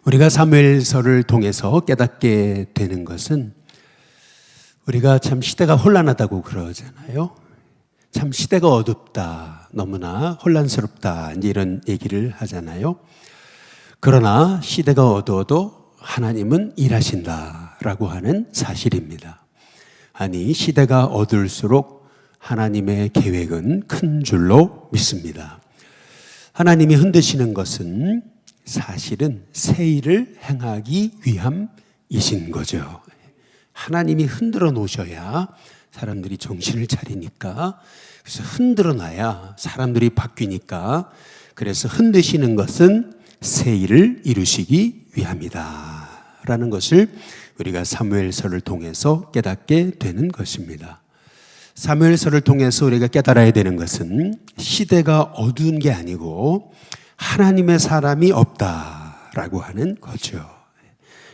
우리가 사무엘서를 통해서 깨닫게 되는 것은 우리가 참 시대가 혼란하다고 그러잖아요. 참 시대가 어둡다, 너무나 혼란스럽다, 이제 이런 얘기를 하잖아요. 그러나 시대가 어두워도 하나님은 일하신다라고 하는 사실입니다. 아니, 시대가 어두울수록 하나님의 계획은 큰 줄로 믿습니다. 하나님이 흔드시는 것은 사실은 새 일을 행하기 위함이신 거죠. 하나님이 흔들어 놓으셔야 사람들이 정신을 차리니까, 그래서 흔들어 놔야 사람들이 바뀌니까, 그래서 흔드시는 것은 새 일을 이루시기 위함이다 라는 것을 우리가 사무엘서를 통해서 깨닫게 되는 것입니다. 사무엘서를 통해서 우리가 깨달아야 되는 것은 시대가 어두운 게 아니고 하나님의 사람이 없다라고 하는 거죠.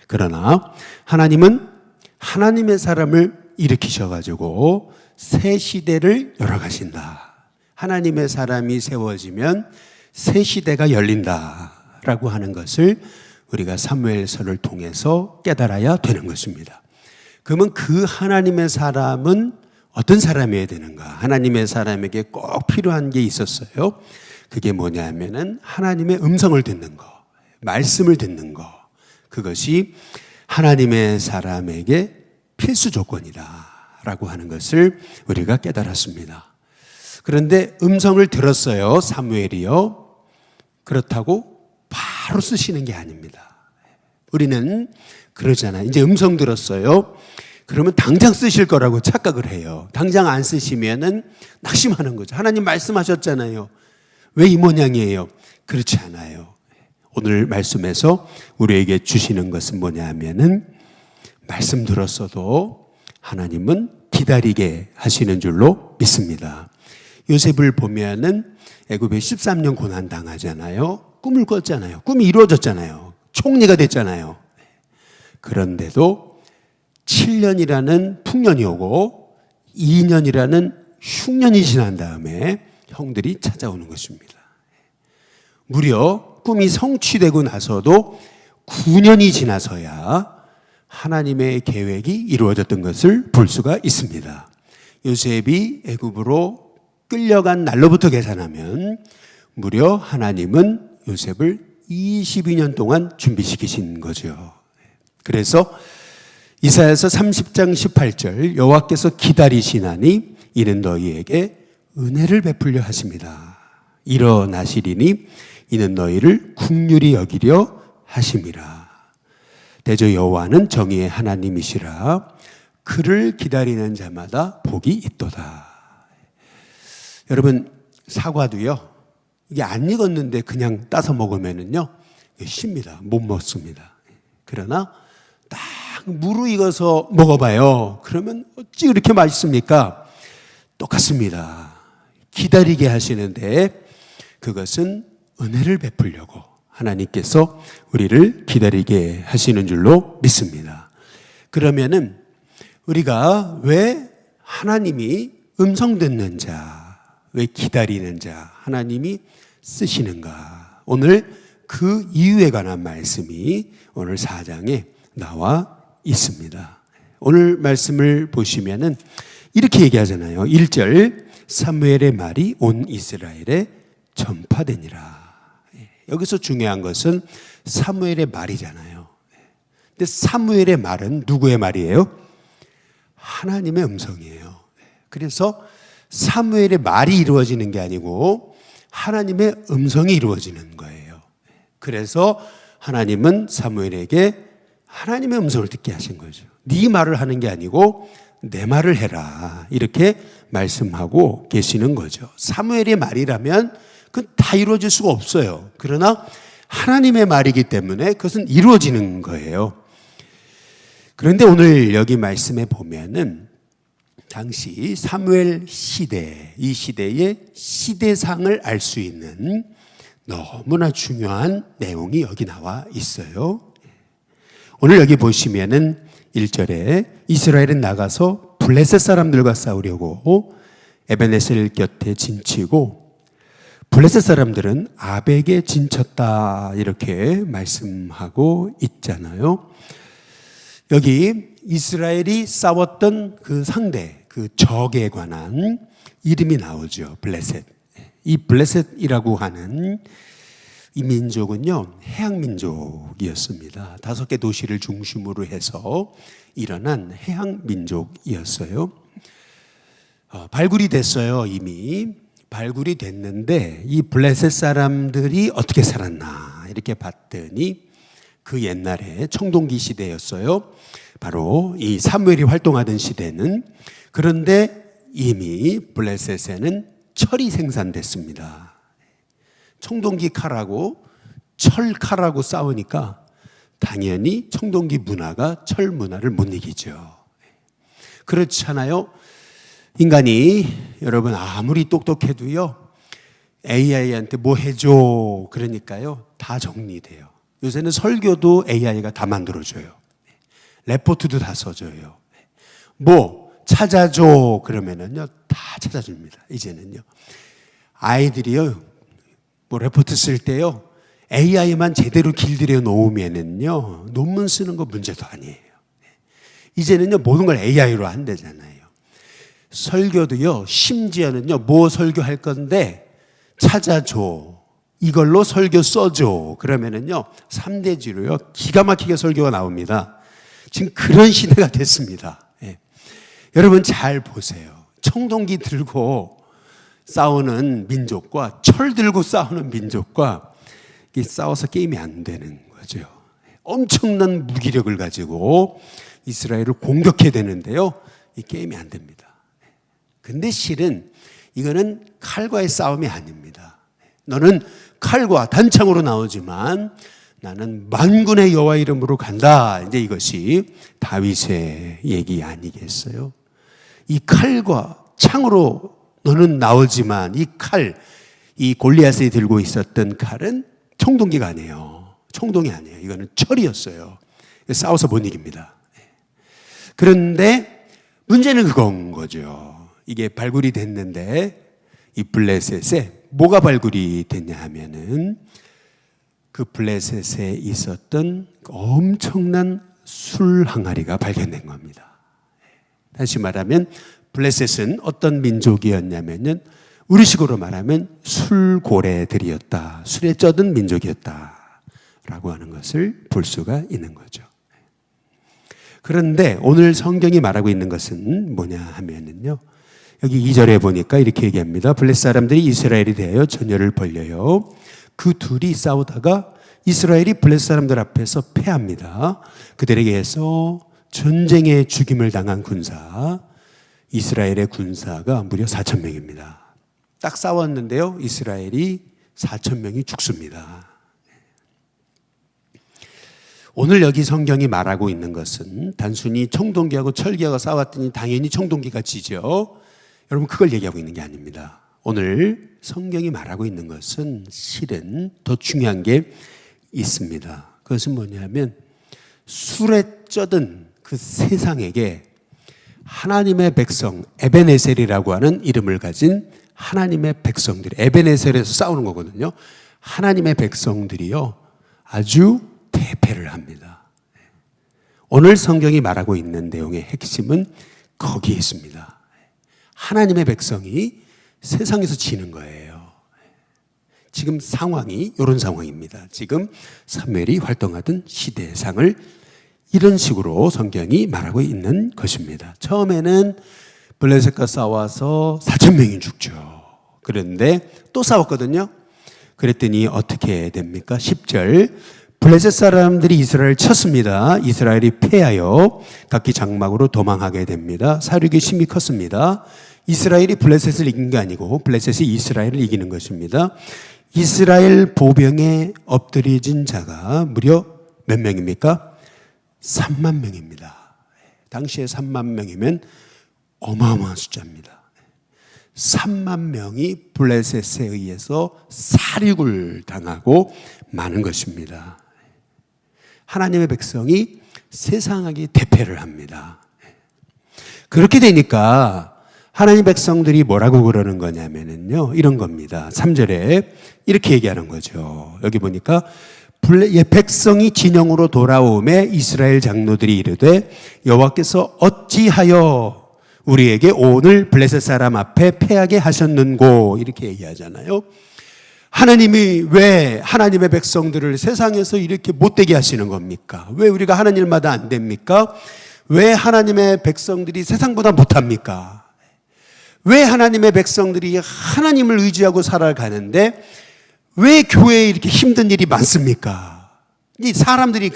그러나 하나님은 하나님의 사람을 일으키셔가지고 새 시대를 열어가신다. 하나님의 사람이 세워지면 새 시대가 열린다라고 하는 것을 우리가 사무엘서를 통해서 깨달아야 되는 것입니다. 그러면 그 하나님의 사람은 어떤 사람이어야 되는가? 하나님의 사람에게 꼭 필요한 게 있었어요. 그게 뭐냐면은 하나님의 음성을 듣는 거, 말씀을 듣는 거. 그것이 하나님의 사람에게 필수 조건이다라고 하는 것을 우리가 깨달았습니다. 그런데 음성을 들었어요, 사무엘이요. 그렇다고 바로 쓰시는 게 아닙니다. 우리는 그러잖아요. 이제 음성 들었어요. 그러면 당장 쓰실 거라고 착각을 해요. 당장 안 쓰시면은 낙심하는 거죠. 하나님 말씀하셨잖아요. 왜 이 모양이에요? 그렇지 않아요. 오늘 말씀에서 우리에게 주시는 것은 뭐냐 하면은 말씀 들었어도 하나님은 기다리게 하시는 줄로 믿습니다. 요셉을 보면은 애굽에 13년 고난 당하잖아요. 꿈을 꿨잖아요. 꿈이 이루어졌잖아요. 총리가 됐잖아요. 그런데도 7년이라는 풍년이 오고 2년이라는 흉년이 지난 다음에 형들이 찾아오는 것입니다. 무려 꿈이 성취되고 나서도 9년이 지나서야 하나님의 계획이 이루어졌던 것을 볼 수가 있습니다. 요셉이 애굽으로 끌려간 날로부터 계산하면 무려 하나님은 요셉을 22년 동안 준비시키신 거죠. 그래서 이사야서 30장 18절 여호와께서 기다리시나니 이는 너희에게 은혜를 베풀려 하십니다. 일어나시리니 이는 너희를 긍휼히 여기려 하심이라. 대저 여호와는 정의의 하나님이시라. 그를 기다리는 자마다 복이 있도다. 여러분, 사과도요, 이게 안 익었는데 그냥 따서 먹으면은요, 쉽니다. 못 먹습니다. 그러나 딱 무르익어서 먹어봐요. 그러면 어찌 그렇게 맛있습니까? 똑같습니다. 기다리게 하시는데 그것은 은혜를 베풀려고 하나님께서 우리를 기다리게 하시는 줄로 믿습니다. 그러면은 우리가 왜 하나님이 음성 듣는 자, 왜 기다리는 자, 하나님이 쓰시는가? 오늘 그 이유에 관한 말씀이 오늘 4장에 나와 있습니다. 오늘 말씀을 보시면은 이렇게 얘기하잖아요. 1절, 사무엘의 말이 온 이스라엘에 전파되니라. 여기서 중요한 것은 사무엘의 말이잖아요. 근데 사무엘의 말은 누구의 말이에요? 하나님의 음성이에요. 그래서 사무엘의 말이 이루어지는 게 아니고 하나님의 음성이 이루어지는 거예요. 그래서 하나님은 사무엘에게 하나님의 음성을 듣게 하신 거죠. 네 말을 하는 게 아니고 내 말을 해라, 이렇게 말씀하고 계시는 거죠. 사무엘의 말이라면 그건 다 이루어질 수가 없어요. 그러나 하나님의 말이기 때문에 그것은 이루어지는 거예요. 그런데 오늘 여기 말씀에 보면은 당시 사무엘 시대, 이 시대의 시대상을 알 수 있는 너무나 중요한 내용이 여기 나와 있어요. 오늘 여기 보시면은 1절에 이스라엘은 나가서 블레셋 사람들과 싸우려고 에베네셀 곁에 진치고 블레셋 사람들은 아벡에 진쳤다 이렇게 말씀하고 있잖아요. 여기 이스라엘이 싸웠던 그 상대, 그 적에 관한 이름이 나오죠. 블레셋. 이 블레셋이라고 하는 이 민족은요, 해양민족이었습니다. 5개 도시를 중심으로 해서 일어난 해양민족이었어요. 발굴이 됐어요. 이미 발굴이 됐는데 이 블레셋 사람들이 어떻게 살았나 이렇게 봤더니 그 옛날에 청동기 시대였어요. 바로 이 사무엘이 활동하던 시대는. 그런데 이미 블레셋에는 철이 생산됐습니다. 청동기 칼하고 철 칼하고 싸우니까 당연히 청동기 문화가 철 문화를 못 이기죠. 그렇잖아요. 인간이 여러분 아무리 똑똑해도요, AI한테 뭐 해줘 그러니까요 다 정리돼요. 요새는 설교도 AI가 다 만들어줘요. 레포트도 다 써줘요. 뭐 찾아줘 그러면은요 다 찾아줍니다. 이제는요 아이들이요 뭐 레포트 쓸 때요 AI만 제대로 길들여 놓으면은요 논문 쓰는 거 문제도 아니에요. 이제는요 모든 걸 AI로 한대잖아요. 설교도요 심지어는요 뭐 설교할 건데 찾아줘, 이걸로 설교 써줘 그러면은요 3대지로요 기가 막히게 설교가 나옵니다. 지금 그런 시대가 됐습니다. 예. 여러분 잘 보세요. 청동기 들고 싸우는 민족과 철 들고 싸우는 민족과 싸워서 게임이 안 되는 거죠. 엄청난 무기력을 가지고 이스라엘을 공격해야 되는데요 이 게임이 안 됩니다. 근데 실은 이거는 칼과의 싸움이 아닙니다. 너는 칼과 단창으로 나오지만 나는 만군의 여호와 이름으로 간다. 이제 이것이 다윗의 얘기 아니겠어요? 이 칼과 창으로 너는 나오지만 이 칼, 이 골리앗이 들고 있었던 칼은 청동기가 아니에요. 청동이 아니에요. 이거는 철이었어요. 싸워서 못 이깁니다. 그런데 문제는 그건 거죠. 이게 발굴이 됐는데 이 블레셋에 뭐가 발굴이 됐냐 하면은 그 블레셋에 있었던 엄청난 술 항아리가 발견된 겁니다. 다시 말하면 블레셋은 어떤 민족이었냐면은 우리식으로 말하면 술고래들이었다. 술에 쩌든 민족이었다라고 하는 것을 볼 수가 있는 거죠. 그런데 오늘 성경이 말하고 있는 것은 뭐냐 하면은요. 여기 2절에 보니까 이렇게 얘기합니다. 블레셋 사람들이 이스라엘에 대하여 전열을 벌려요. 그 둘이 싸우다가 이스라엘이 블레셋 사람들 앞에서 패합니다. 그들에게 해서 전쟁에 죽임을 당한 군사, 이스라엘의 군사가 무려 4,000명입니다. 딱 싸웠는데요. 이스라엘이 4,000명이 죽습니다. 오늘 여기 성경이 말하고 있는 것은 단순히 청동기하고 철기하고 싸웠더니 당연히 청동기가 지죠. 여러분 그걸 얘기하고 있는 게 아닙니다. 오늘 성경이 말하고 있는 것은 실은 더 중요한 게 있습니다. 그것은 뭐냐면 술에 쩌든 그 세상에게 하나님의 백성 에벤에셀이라고 하는 이름을 가진 하나님의 백성들이 에벤에셀에서 싸우는 거거든요. 하나님의 백성들이요 아주 대패를 합니다. 오늘 성경이 말하고 있는 내용의 핵심은 거기에 있습니다. 하나님의 백성이 세상에서 지는 거예요. 지금 상황이 이런 상황입니다. 지금 사무엘이 활동하던 시대상을 이런 식으로 성경이 말하고 있는 것입니다. 처음에는 블레셋과 싸워서 4,000명이 죽죠. 그런데 또 싸웠거든요. 그랬더니 어떻게 됩니까? 10절 블레셋 사람들이 이스라엘을 쳤습니다. 이스라엘이 패하여 각기 장막으로 도망하게 됩니다. 사륙이 심히 컸습니다. 이스라엘이 블레셋을 이긴 게 아니고 블레셋이 이스라엘을 이기는 것입니다. 이스라엘 보병에 엎드려진 자가 무려 몇 명입니까? 3만 명입니다. 당시에 3만 명이면 어마어마한 숫자입니다. 3만 명이 블레셋에 의해서 사륙을 당하고 마는 것입니다. 하나님의 백성이 세상에게 대패를 합니다. 그렇게 되니까 하나님 백성들이 뭐라고 그러는 거냐면요, 이런 겁니다. 3절에 이렇게 얘기하는 거죠. 여기 보니까 백성이 진영으로 돌아오매 이스라엘 장로들이 이르되 여호와께서 어찌하여 우리에게 오늘 블레셋 사람 앞에 패하게 하셨는고, 이렇게 얘기하잖아요. 하나님이 왜 하나님의 백성들을 세상에서 이렇게 못되게 하시는 겁니까? 왜 우리가 하는 일마다 안 됩니까? 왜 하나님의 백성들이 세상보다 못합니까? 왜 하나님의 백성들이 하나님을 의지하고 살아가는데 왜 교회에 이렇게 힘든 일이 많습니까? 이 사람들이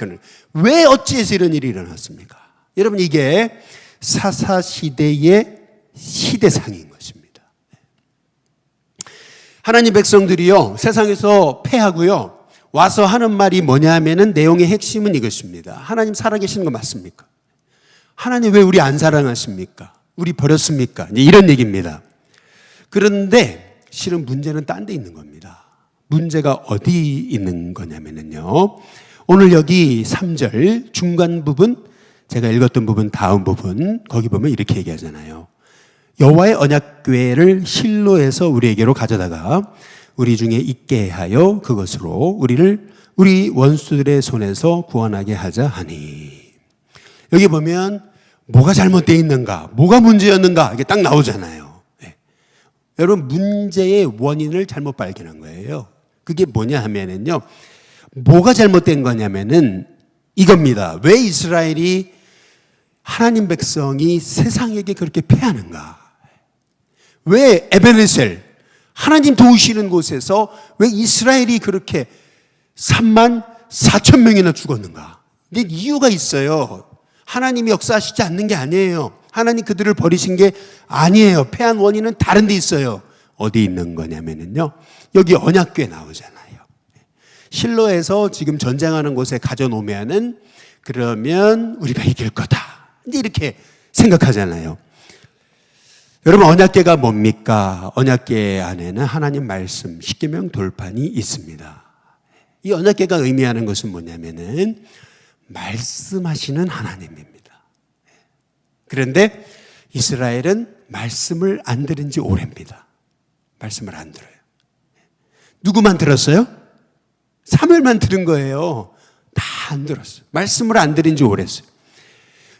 왜 어찌해서 이런 일이 일어났습니까? 여러분, 이게 사사시대의 시대상인 것입니다. 하나님 백성들이요, 세상에서 패하고요, 와서 하는 말이 뭐냐 하면은 내용의 핵심은 이것입니다. 하나님 살아계시는 거 맞습니까? 하나님 왜 우리 안 사랑하십니까? 우리 버렸습니까? 이런 얘기입니다. 그런데 실은 문제는 딴 데 있는 겁니다. 문제가 어디 있는 거냐면요, 오늘 여기 3절 중간 부분, 제가 읽었던 부분 다음 부분, 거기 보면 이렇게 얘기하잖아요. 여호와의 언약궤를 실로에서 우리에게로 가져다가 우리 중에 있게 하여 그것으로 우리를 우리 원수들의 손에서 구원하게 하자 하니. 여기 보면 뭐가 잘못되어 있는가, 뭐가 문제였는가, 이게 딱 나오잖아요. 네. 여러분, 문제의 원인을 잘못 발견한 거예요. 그게 뭐냐 하면은요, 뭐가 잘못된 거냐면은 이겁니다. 왜 이스라엘이, 하나님 백성이 세상에게 그렇게 패하는가? 왜 에베네셀, 하나님 도우시는 곳에서 왜 이스라엘이 그렇게 3만 4천 명이나 죽었는가? 근데 이유가 있어요. 하나님이 역사하시지 않는 게 아니에요. 하나님 그들을 버리신 게 아니에요. 패한 원인은 다른 데 있어요. 어디 있는 거냐면요, 여기 언약궤 나오잖아요. 실로에서 지금 전쟁하는 곳에 가져놓으면은 그러면 우리가 이길 거다, 이제 이렇게 생각하잖아요. 여러분, 언약궤가 뭡니까? 언약궤 안에는 하나님 말씀 십계명 돌판이 있습니다. 이 언약궤가 의미하는 것은 뭐냐면은 말씀하시는 하나님입니다. 그런데 이스라엘은 말씀을 안 들은 지 오래입니다. 말씀을 안 들어요. 누구만 들었어요? 사무엘만 들은 거예요. 다 안 들었어요. 말씀을 안 들은 지 오래했어요.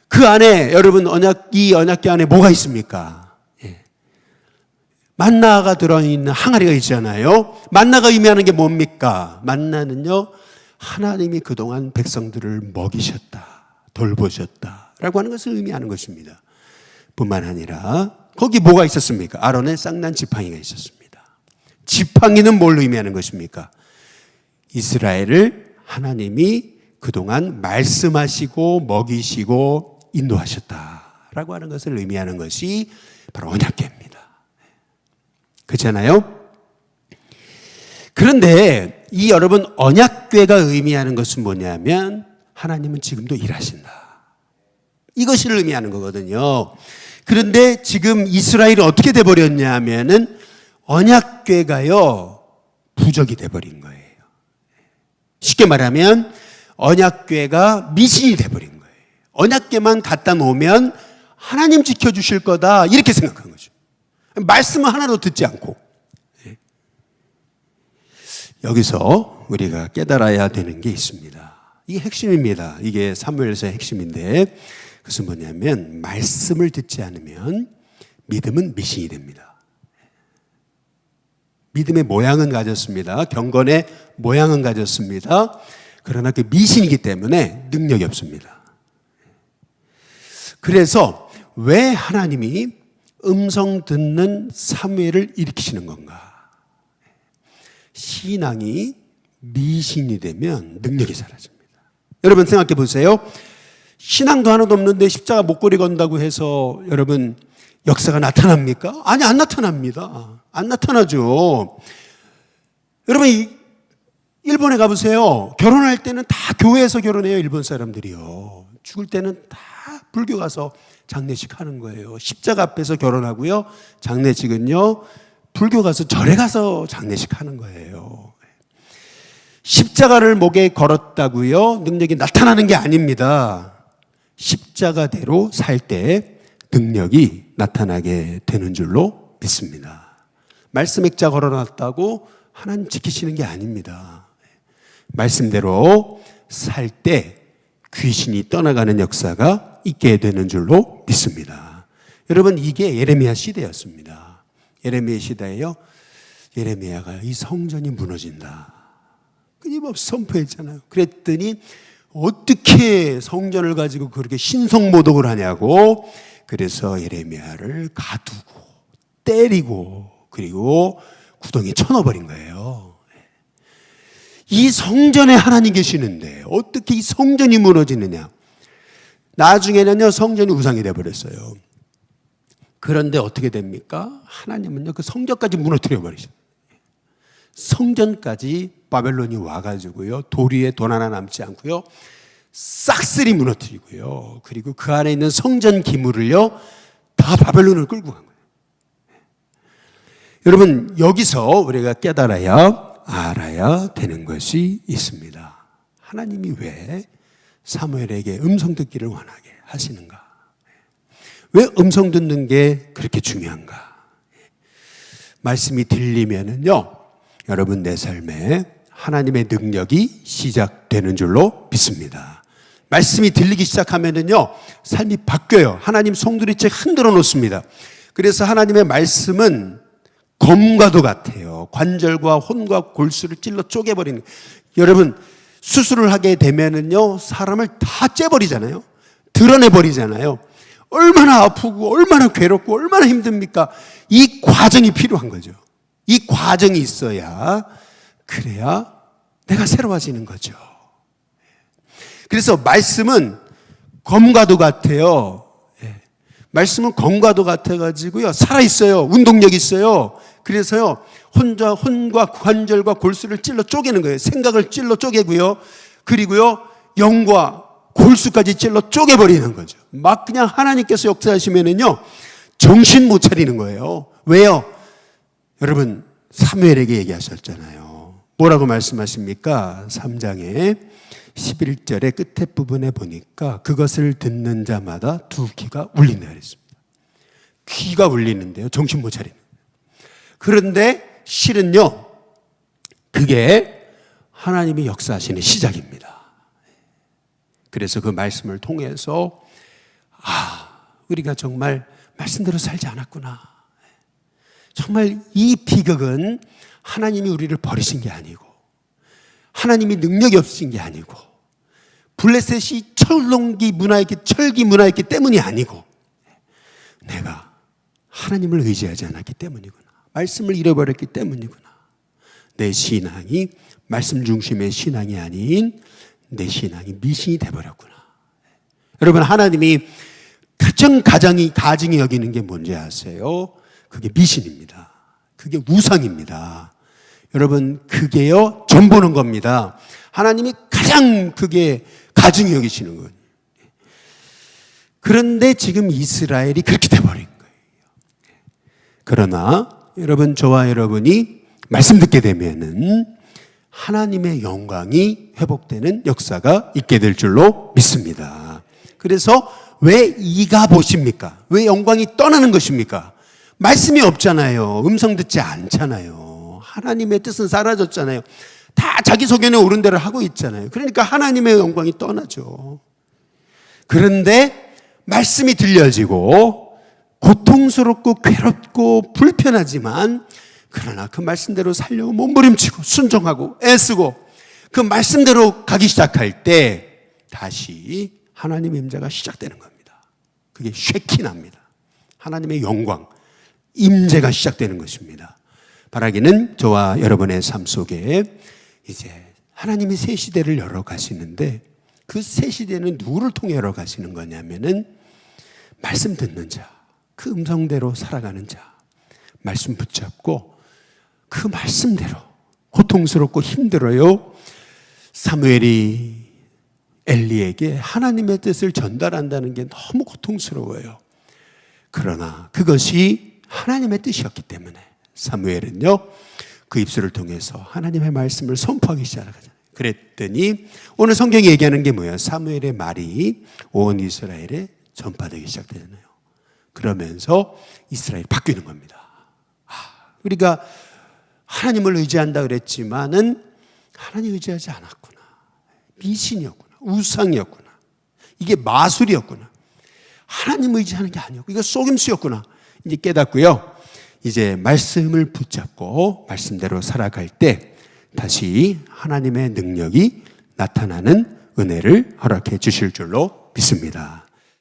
그 안에 여러분, 이 언약궤 안에 뭐가 있습니까? 만나가 들어있는 항아리가 있잖아요. 만나가 의미하는 게 뭡니까? 만나는요, 하나님이 그동안 백성들을 먹이셨다, 돌보셨다 라고 하는 것을 의미하는 것입니다. 뿐만 아니라 거기 뭐가 있었습니까? 아론의 쌍난 지팡이가 있었습니다. 지팡이는 뭘 의미하는 것입니까? 이스라엘을 하나님이 그동안 말씀하시고 먹이시고 인도하셨다라고 하는 것을 의미하는 것이 바로 언약궤입니다. 그렇잖아요? 그런데 이 여러분, 언약궤가 의미하는 것은 뭐냐면 하나님은 지금도 일하신다, 이것을 의미하는 거거든요. 그런데 지금 이스라엘이 어떻게 돼버렸냐 하면은 언약궤가요, 부적이 돼버린 거예요. 쉽게 말하면 언약궤가 미신이 돼버린 거예요. 언약궤만 갖다 놓으면 하나님 지켜주실 거다, 이렇게 생각한 거죠. 말씀은 하나도 듣지 않고. 여기서 우리가 깨달아야 되는 게 있습니다. 이게 핵심입니다. 이게 사무엘서의 핵심인데, 그것은 뭐냐면 말씀을 듣지 않으면 믿음은 미신이 됩니다. 믿음의 모양은 가졌습니다. 경건의 모양은 가졌습니다. 그러나 그 미신이기 때문에 능력이 없습니다. 그래서 왜 하나님이 음성 듣는 사무엘을 일으키시는 건가? 신앙이 미신이 되면 능력이 사라집니다. 여러분 생각해 보세요. 신앙도 하나도 없는데 십자가 목걸이 건다고 해서 여러분 역사가 나타납니까? 아니, 안 나타납니다. 안 나타나죠. 여러분, 일본에 가보세요. 결혼할 때는 다 교회에서 결혼해요. 일본 사람들이요. 죽을 때는 다 불교 가서 장례식 하는 거예요. 십자가 앞에서 결혼하고요. 장례식은요, 불교 가서 절에 가서 장례식 하는 거예요. 십자가를 목에 걸었다고요, 능력이 나타나는 게 아닙니다. 십자가대로 살 때 능력이 나타나게 되는 줄로 믿습니다. 말씀 액자 걸어놨다고 하나님 지키시는 게 아닙니다. 말씀대로 살 때 귀신이 떠나가는 역사가 있게 되는 줄로 믿습니다. 여러분, 이게 예레미야 시대였습니다. 예레미야 시대에요. 예레미야가 이 성전이 무너진다, 끊임없이 선포했잖아요. 그랬더니 어떻게 성전을 가지고 그렇게 신성모독을 하냐고. 그래서 예레미야를 가두고 때리고 그리고 구덩이에 쳐넣어버린 거예요. 이 성전에 하나님 계시는데 어떻게 이 성전이 무너지느냐. 나중에는요, 성전이 우상이 되어버렸어요. 그런데 어떻게 됩니까? 하나님은요, 그 성전까지 무너뜨려 버리셨어요. 성전까지 바벨론이 와가지고요, 돌 위에 돈 하나 남지 않고요, 싹쓸이 무너뜨리고요, 그리고 그 안에 있는 성전 기물을요 다 바벨론을 끌고 간 거예요. 여러분, 여기서 우리가 알아야 되는 것이 있습니다. 하나님이 왜 사무엘에게 음성 듣기를 원하게 하시는가? 왜 음성 듣는 게 그렇게 중요한가? 말씀이 들리면은요, 여러분 내 삶에 하나님의 능력이 시작되는 줄로 믿습니다. 말씀이 들리기 시작하면은요, 삶이 바뀌어요. 하나님 송두리째 흔들어 놓습니다. 그래서 하나님의 말씀은 검과도 같아요. 관절과 혼과 골수를 찔러 쪼개버리는. 여러분, 수술을 하게 되면은요, 사람을 다 째버리잖아요. 드러내버리잖아요. 얼마나 아프고 얼마나 괴롭고 얼마나 힘듭니까? 이 과정이 필요한 거죠. 이 과정이 있어야, 그래야 내가 새로워지는 거죠. 그래서 말씀은 검과도 같아요. 말씀은 검과도 같아가지고요, 살아있어요. 운동력 있어요. 그래서요, 혼과 관절과 골수를 찔러 쪼개는 거예요. 생각을 찔러 쪼개고요, 그리고요, 영과 골수까지 찔러 쪼개버리는 거죠. 막 그냥 하나님께서 역사하시면은요, 정신 못 차리는 거예요. 왜요? 여러분, 사무엘에게 얘기하셨잖아요. 뭐라고 말씀하십니까? 3장에 11절의 끝에 부분에 보니까 그것을 듣는 자마다 두 귀가 울린다 그랬습니다. 귀가 울리는데요, 정신 못 차리는. 그런데 실은요, 그게 하나님이 역사하시는 시작입니다. 그래서 그 말씀을 통해서, 우리가 정말 말씀대로 살지 않았구나. 정말 이 비극은 하나님이 우리를 버리신 게 아니고, 하나님이 능력이 없으신 게 아니고, 블레셋이 철기 문화였기 때문이 아니고, 내가 하나님을 의지하지 않았기 때문이구나. 말씀을 잃어버렸기 때문이구나. 내 신앙이 말씀 중심의 신앙이 아닌 내 신앙이 미신이 돼버렸구나. 여러분, 하나님이 가증히 여기는 게 뭔지 아세요? 그게 미신입니다. 그게 우상입니다. 여러분, 그게요, 점 보는 겁니다. 하나님이 가장 그게 가증히 여기시는 거예요. 그런데 지금 이스라엘이 그렇게 돼버린 거예요. 그러나 여러분, 저와 여러분이 말씀 듣게 되면은 하나님의 영광이 회복되는 역사가 있게 될 줄로 믿습니다. 그래서 왜 이가 보십니까? 왜 영광이 떠나는 것입니까? 말씀이 없잖아요. 음성 듣지 않잖아요. 하나님의 뜻은 사라졌잖아요. 다 자기 소견에 옳은 대로 하고 있잖아요. 그러니까 하나님의 영광이 떠나죠. 그런데 말씀이 들려지고 고통스럽고 괴롭고 불편하지만, 그러나 그 말씀대로 살려고 몸부림치고 순종하고 애쓰고 그 말씀대로 가기 시작할 때 다시 하나님의 임재가 시작되는 겁니다. 그게 쉐키나입니다. 하나님의 영광, 임재가 시작되는 것입니다. 바라기는 저와 여러분의 삶 속에 이제 하나님이 새 시대를 열어가시는데, 그 새 시대는 누구를 통해 열어가시는 거냐면은 말씀 듣는 자, 그 음성대로 살아가는 자, 말씀 붙잡고 그 말씀대로. 고통스럽고 힘들어요. 사무엘이 엘리에게 하나님의 뜻을 전달한다는 게 너무 고통스러워요. 그러나 그것이 하나님의 뜻이었기 때문에 사무엘은요, 그 입술을 통해서 하나님의 말씀을 선포하기 시작하잖아요. 그랬더니 오늘 성경이 얘기하는 게 뭐예요? 사무엘의 말이 온 이스라엘에 전파되기 시작되잖아요. 그러면서 이스라엘이 바뀌는 겁니다. 우리가 하나님을 의지한다 그랬지만은 하나님 의지하지 않았구나. 미신이었구나. 우상이었구나. 이게 마술이었구나. 하나님 의지하는 게 아니었고 이거 속임수였구나. 이제 깨닫고요. 이제 말씀을 붙잡고 말씀대로 살아갈 때 다시 하나님의 능력이 나타나는 은혜를 허락해 주실 줄로 믿습니다.